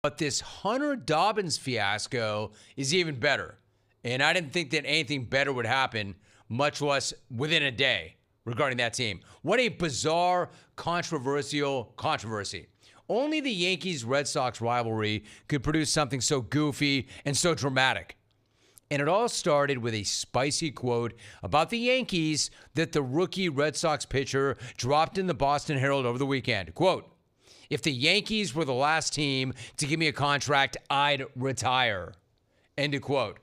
But this Hunter Dobbins fiasco is even better. And I didn't think that anything better would happen, much less within a day, regarding that team. What a bizarre, controversial controversy. Only the Yankees-Red Sox rivalry could produce something so goofy and so dramatic. And it all started with a spicy quote about the Yankees that the rookie Red Sox pitcher dropped in the Boston Herald over the weekend. Quote, "If the Yankees were the last team to give me a contract, I'd retire." End of quote.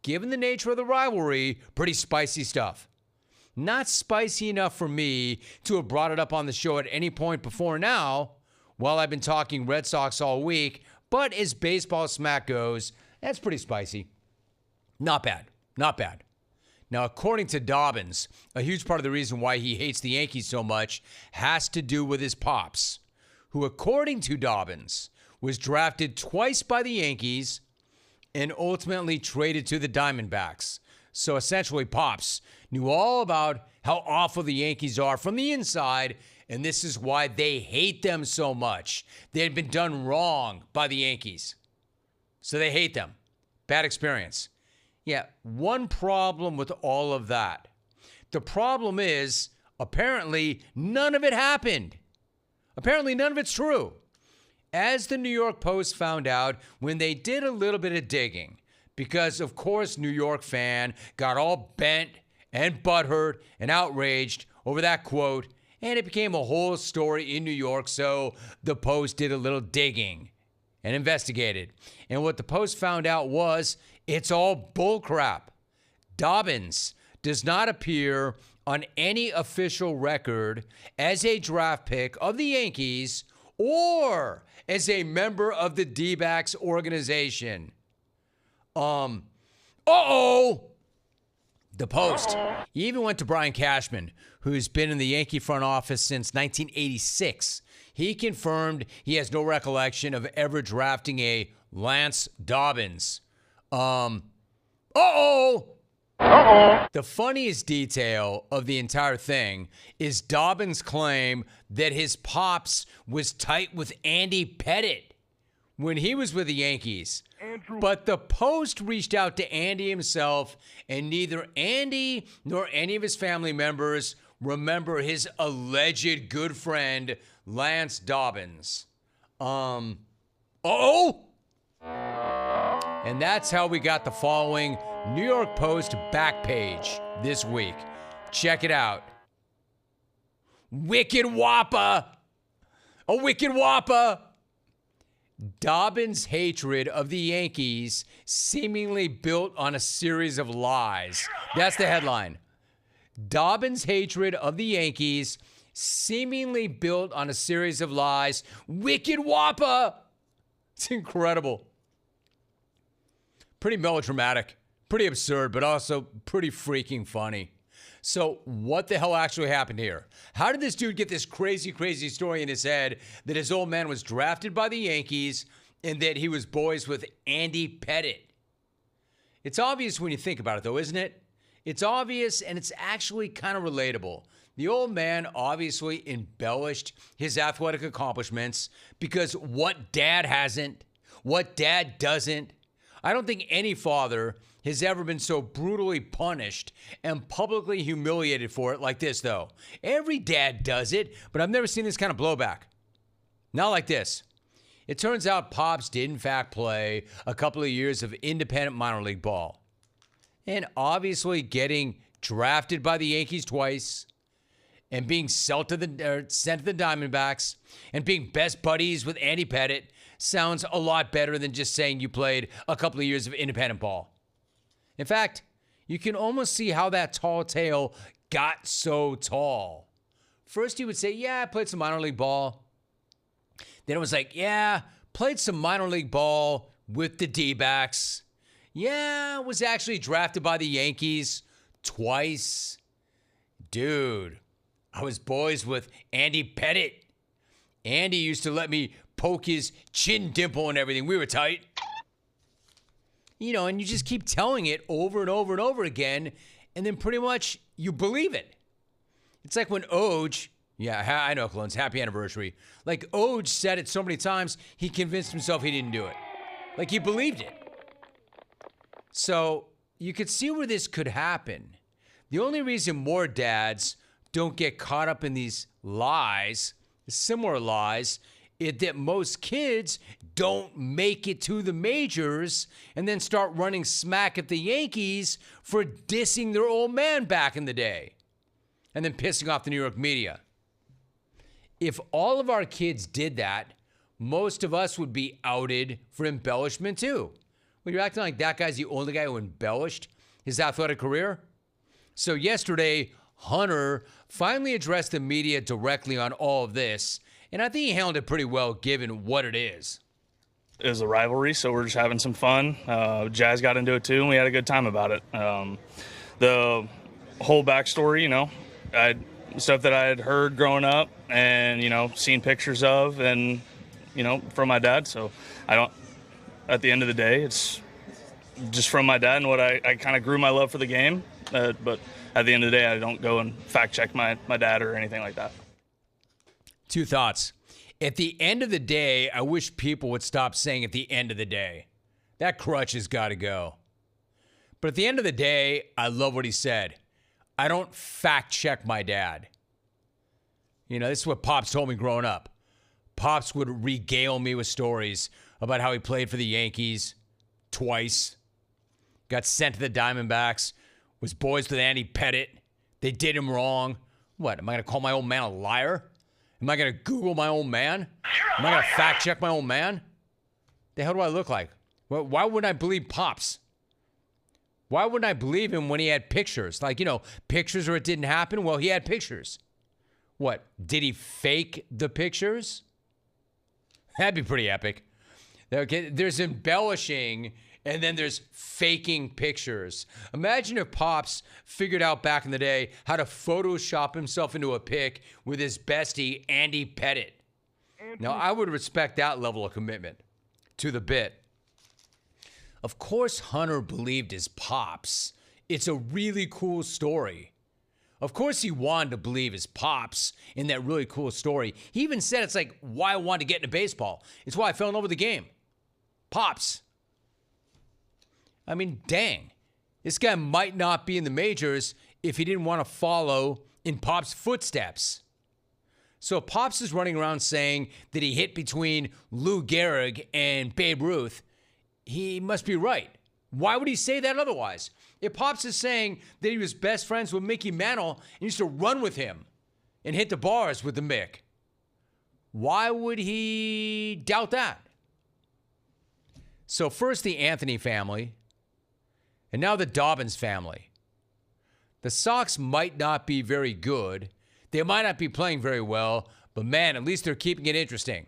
Given the nature of the rivalry, pretty spicy stuff. Not spicy enough for me to have brought it up on the show at any point before now, while I've been talking Red Sox all week, but as baseball smack goes, that's pretty spicy. Not bad. Not bad. Now, according to Dobbins, a huge part of the reason why he hates the Yankees so much has to do with his pops, who, according to Dobbins, was drafted twice by the Yankees and ultimately traded to the Diamondbacks. So essentially, Pops knew all about how awful the Yankees are from the inside, and this is why they hate them so much. They had been done wrong by the Yankees, so they hate them. Bad experience. Yeah, one problem with all of that. The problem is, apparently, none of it happened. Apparently, none of it's true. As the New York Post found out when they did a little bit of digging, because, of course, New York fan got all bent and butthurt and outraged over that quote, and it became a whole story in New York, so the Post did a little digging and investigated. And what the Post found out was it's all bullcrap. Dobbins does not appear on any official record as a draft pick of the Yankees or as a member of the D-backs organization. The Post even went to Brian Cashman, who's been in the Yankee front office since 1986. He confirmed he has no recollection of ever drafting a Lance Dobbins. The funniest detail of the entire thing is Dobbins' claim that his pops was tight with Andy Pettitte when he was with the Yankees. But the Post reached out to Andy himself, and neither Andy nor any of his family members remember his alleged good friend, Lance Dobbins. And that's how we got the following New York Post back page this week. Check it out. Wicked Whopper. A wicked Whopper. Dobbins' hatred of the Yankees seemingly built on a series of lies. That's the headline. Dobbins' hatred of the Yankees seemingly built on a series of lies. Wicked Whopper. It's incredible. Pretty melodramatic, pretty absurd, but also pretty freaking funny. So what the hell actually happened here? How did this dude get this crazy, crazy story in his head that his old man was drafted by the Yankees and that he was boys with Andy Pettitte? It's obvious when you think about it, though, isn't it? It's obvious, and it's actually kind of relatable. The old man obviously embellished his athletic accomplishments because what dad hasn't, what dad doesn't. I don't think any father has ever been so brutally punished and publicly humiliated for it like this, though. Every dad does it, but I've never seen this kind of blowback. Not like this. It turns out Pops did, in fact, play a couple of years of independent minor league ball. And obviously getting drafted by the Yankees twice and being sent to the Diamondbacks and being best buddies with Andy Pettitte sounds a lot better than just saying you played a couple of years of independent ball. In fact, you can almost see how that tall tale got so tall. First, he would say, yeah, I played some minor league ball. Then it was like, yeah, played some minor league ball with the D-backs. Yeah, was actually drafted by the Yankees twice. Dude, I was boys with Andy Pettitte. Andy used to let me poke his chin dimple and everything. We were tight. You know, and you just keep telling it over and over and over again, and then pretty much you believe it. It's like when Oj, Yeah, I know, Clones. Happy anniversary. Like, Oj said it so many times, he convinced himself he didn't do it. Like, he believed it. So, you could see where this could happen. The only reason more dads don't get caught up in these lies, similar lies, is that most kids don't make it to the majors and then start running smack at the Yankees for dissing their old man back in the day and then pissing off the New York media. If all of our kids did that, most of us would be outed for embellishment too. Well, you're acting like that guy's the only guy who embellished his athletic career? So yesterday, Hunter finally addressed the media directly on all of this, and I think he handled it pretty well given what it is. It was a rivalry, so we're just having some fun. Jazz got into it too, and we had a good time about it. The whole backstory, stuff that I had heard growing up and, seen pictures of and, from my dad. So at the end of the day, it's just from my dad and what I kind of grew my love for the game. But at the end of the day, I don't go and fact check my dad or anything like that. Two thoughts. At the end of the day, I wish people would stop saying at the end of the day. That crutch has got to go. But at the end of the day, I love what he said. I don't fact check my dad. This is what Pops told me growing up. Pops would regale me with stories about how he played for the Yankees twice, got sent to the Diamondbacks, was boys with Andy Pettit. They did him wrong. What, am I going to call my old man a liar? Am I going to Google my old man? Am I going to fact check my old man? The hell do I look like? Well, why wouldn't I believe Pops? Why wouldn't I believe him when he had pictures? Pictures or it didn't happen? Well, he had pictures. What, did he fake the pictures? That'd be pretty epic. Okay, there's embellishing and then there's faking pictures. Imagine if Pops figured out back in the day how to Photoshop himself into a pic with his bestie, Andy Pettit. Now, I would respect that level of commitment to the bit. Of course, Hunter believed his Pops. It's a really cool story. Of course, he wanted to believe his Pops in that really cool story. He even said it's like why I wanted to get into baseball. It's why I fell in love with the game. Pops. I mean, dang. This guy might not be in the majors if he didn't want to follow in Pops' footsteps. So if Pops is running around saying that he hit between Lou Gehrig and Babe Ruth, he must be right. Why would he say that otherwise? If Pops is saying that he was best friends with Mickey Mantle and used to run with him and hit the bars with the Mick, why would he doubt that? So first the Anthony family, and now the Dobbins family. The Sox might not be very good. They might not be playing very well, but man, at least they're keeping it interesting.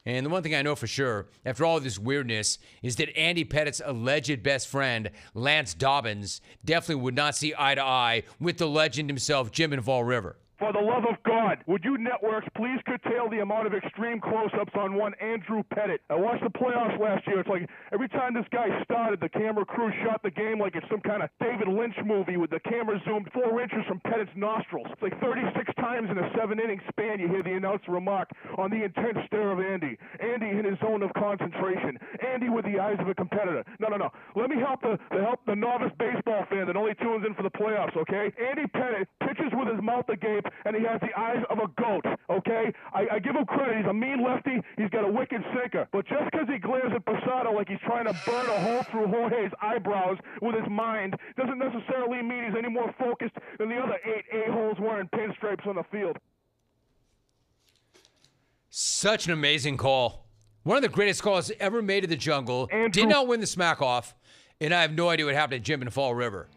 And the one thing I know for sure, after all of this weirdness, is that Andy Pettit's alleged best friend, Lance Dobbins, definitely would not see eye to eye with the legend himself, Jim in Fall River. For the love of God, would you networks please curtail the amount of extreme close-ups on one Andrew Pettit? I watched the playoffs last year. It's like every time this guy started, the camera crew shot the game like it's some kind of David Lynch movie with the camera zoomed 4 inches from Pettit's nostrils. It's like 36 times in a 7-inning span you hear the announcer remark on the intense stare of Andy. Andy in his zone of concentration. Andy with the eyes of a competitor. No. Let me help the novice baseball fan that only tunes in for the playoffs, okay? Andy Pettit pitches with his mouth agape, and he has the eyes of a goat, okay? I give him credit. He's a mean lefty. He's got a wicked sinker. But just because he glares at Posada like he's trying to burn a hole through Jorge's eyebrows with his mind doesn't necessarily mean he's any more focused than the other 8 a-holes wearing pinstripes on the field. Such an amazing call. One of the greatest calls ever made in the jungle. Did not win the smack off, and I have no idea what happened to Jim in Fall River.